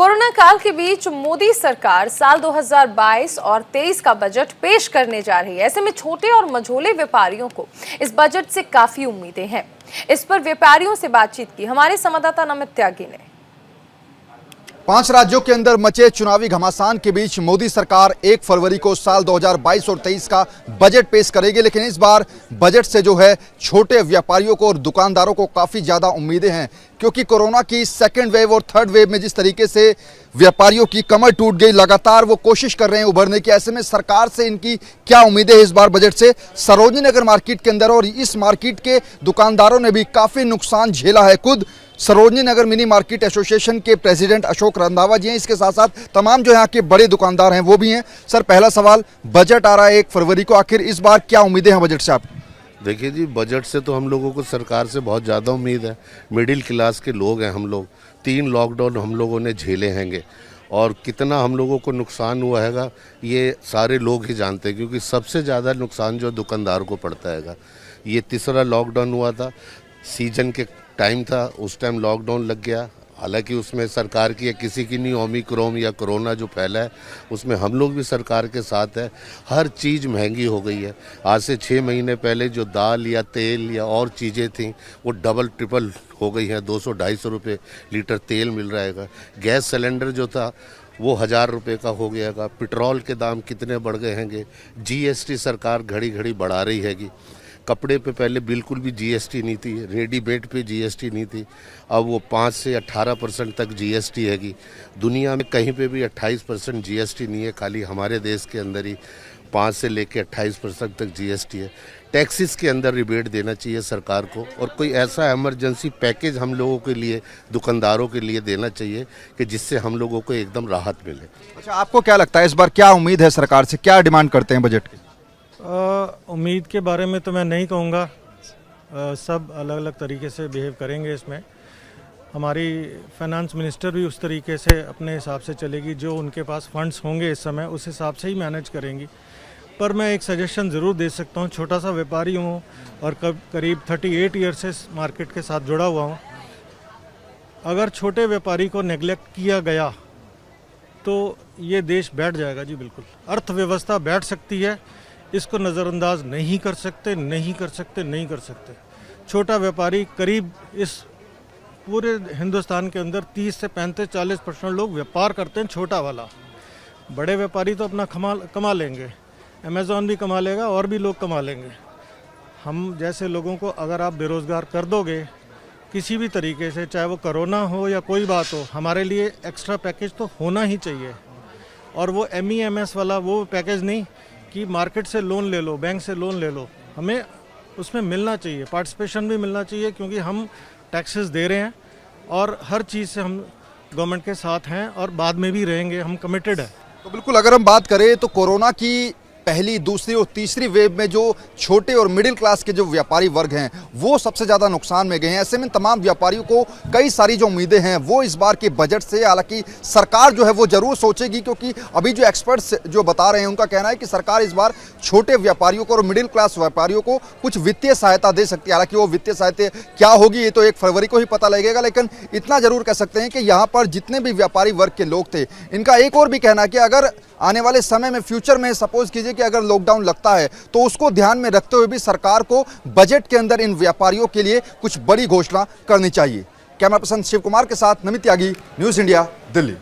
Corona काल के बीच मोदी सरकार साल 2022 और 23 का बजट पेश करने जा रही है। ऐसे में छोटे और मझोले व्यापारियों को इस बजट से काफी उम्मीदें हैं। इस पर व्यापारियों से बातचीत की हमारे संवाददाता नमित त्यागी ने। 5 राज्यों के अंदर मचे चुनावी घमासान के बीच मोदी सरकार 1 फरवरी को साल 2022 और 23 का बजट पेश करेगी, लेकिन इस बार बजट से जो है छोटे व्यापारियों को और दुकानदारों को काफ़ी ज़्यादा उम्मीदें हैं, क्योंकि कोरोना की सेकेंड वेव और थर्ड वेव में जिस तरीके से व्यापारियों की कमर टूट गई, लगातार वो कोशिश कर रहे हैं उभरने की। ऐसे में सरकार से इनकी क्या उम्मीदें हैं इस बार बजट से? सरोजनी नगर मार्केट के अंदर और इस मार्केट के दुकानदारों ने भी काफ़ी नुकसान झेला है। खुद Sarojini Nagar mini market association के प्रेसिडेंट अशोक रंधावा जी हैं, इसके साथ साथ तमाम जो यहाँ के बड़े दुकानदार हैं वो भी हैं। सर, पहला सवाल, बजट आ रहा है 1 फरवरी को, आखिर इस बार क्या उम्मीदें हैं बजट से आप? देखिए जी, बजट से तो हम लोगों को सरकार से बहुत ज़्यादा उम्मीद है। मिडिल क्लास के लोग हैं हम लोग। 3 लॉकडाउन हम लोगों ने झेले हैंगे और कितना हम लोगों को नुकसान हुआ हैगा ये सारे लोग ही जानते हैं, क्योंकि सबसे ज़्यादा नुकसान जो दुकानदार को पड़ता हैगा। ये तीसरा लॉकडाउन हुआ था, सीजन के टाइम था, उस टाइम लॉकडाउन लग गया। हालांकि उसमें सरकार की या किसी की नहीं, ओमिक्रॉन या कोरोना जो फैला है उसमें हम लोग भी सरकार के साथ है। हर चीज़ महंगी हो गई है। आज से 6 महीने पहले जो दाल या तेल या और चीज़ें थीं वो डबल ट्रिपल हो गई हैं। 200-250 रुपये लीटर तेल मिल रहा है। गैस सिलेंडर जो था वो 1000 रुपये का हो गया है। पेट्रोल के दाम कितने बढ़ गए हैंगे। जीएसटी सरकार घड़ी घड़ी बढ़ा रही हैगी। कपड़े पे पहले बिल्कुल भी जीएसटी नहीं थी, रेडीमेड पे जीएसटी नहीं थी, अब वो 5 से 18% तक जीएसटी हैगी। दुनिया में कहीं पे भी 28% जीएसटी नहीं है, खाली हमारे देश के अंदर ही 5 से लेके 28% तक जीएसटी है। टैक्सेस के अंदर रिबेट देना चाहिए सरकार को, और कोई ऐसा इमरजेंसी पैकेज हम लोगों के लिए, दुकानदारों के लिए देना चाहिए कि जिससे हम लोगों को एकदम राहत मिले। अच्छा, आपको क्या लगता है इस बार क्या उम्मीद है सरकार से, क्या डिमांड करते हैं बजट की? उम्मीद के बारे में तो मैं नहीं कहूँगा। सब अलग अलग तरीके से बिहेव करेंगे। इसमें हमारी फाइनेंस मिनिस्टर भी उस तरीके से अपने हिसाब से चलेगी, जो उनके पास फंड्स होंगे इस समय उस हिसाब से ही मैनेज करेंगी। पर मैं एक सजेशन ज़रूर दे सकता हूँ। छोटा सा व्यापारी हूँ और करीब 38 ईयर से मार्केट के साथ जुड़ा हुआ हूँ। अगर छोटे व्यापारी को नेग्लेक्ट किया गया तो ये देश बैठ जाएगा जी। बिल्कुल अर्थव्यवस्था बैठ सकती है, इसको नज़रअंदाज नहीं कर सकते, नहीं कर सकते, नहीं कर सकते। छोटा व्यापारी करीब इस पूरे हिंदुस्तान के अंदर 30 से 35-40% लोग व्यापार करते हैं, छोटा वाला। बड़े व्यापारी तो अपना कमा लेंगे, अमेज़ॉन भी कमा लेगा और भी लोग कमा लेंगे। हम जैसे लोगों को अगर आप बेरोज़गार कर दोगे किसी भी तरीके से, चाहे वो कोरोना हो या कोई बात हो, हमारे लिए एक्स्ट्रा पैकेज तो होना ही चाहिए। और वो MEMS वाला वो पैकेज नहीं कि मार्केट से लोन ले लो, बैंक से लोन ले लो। हमें उसमें मिलना चाहिए, पार्टिसिपेशन भी मिलना चाहिए, क्योंकि हम टैक्सेस दे रहे हैं और हर चीज़ से हम गवर्नमेंट के साथ हैं और बाद में भी रहेंगे, हम कमिटेड हैं। तो बिल्कुल, अगर हम बात करें तो कोरोना की पहली, दूसरी और तीसरी वेव में जो छोटे और मिडिल क्लास के जो व्यापारी वर्ग हैं वो सबसे ज़्यादा नुकसान में गए हैं। ऐसे में तमाम व्यापारियों को कई सारी जो उम्मीदें हैं वो इस बार के बजट से, हालांकि सरकार जो है वो जरूर सोचेगी, क्योंकि अभी जो एक्सपर्ट्स जो बता रहे हैं उनका कहना है कि सरकार इस बार छोटे व्यापारियों को और मिडिल क्लास व्यापारियों को कुछ वित्तीय सहायता दे सकती है। हालांकि वो वित्तीय सहायता क्या होगी ये तो 1 फरवरी को ही पता लगेगा, लेकिन इतना जरूर कह सकते हैं कि यहाँ पर जितने भी व्यापारी वर्ग के लोग थे, इनका एक और भी कहना है कि अगर आने वाले समय में, फ्यूचर में सपोज कीजिए कि अगर लॉकडाउन लगता है तो उसको ध्यान में रखते हुए भी सरकार को बजट के अंदर इन व्यापारियों के लिए कुछ बड़ी घोषणा करनी चाहिए। कैमरा पर्सन शिव कुमार के साथ नमित त्यागी, न्यूज़ इंडिया, दिल्ली।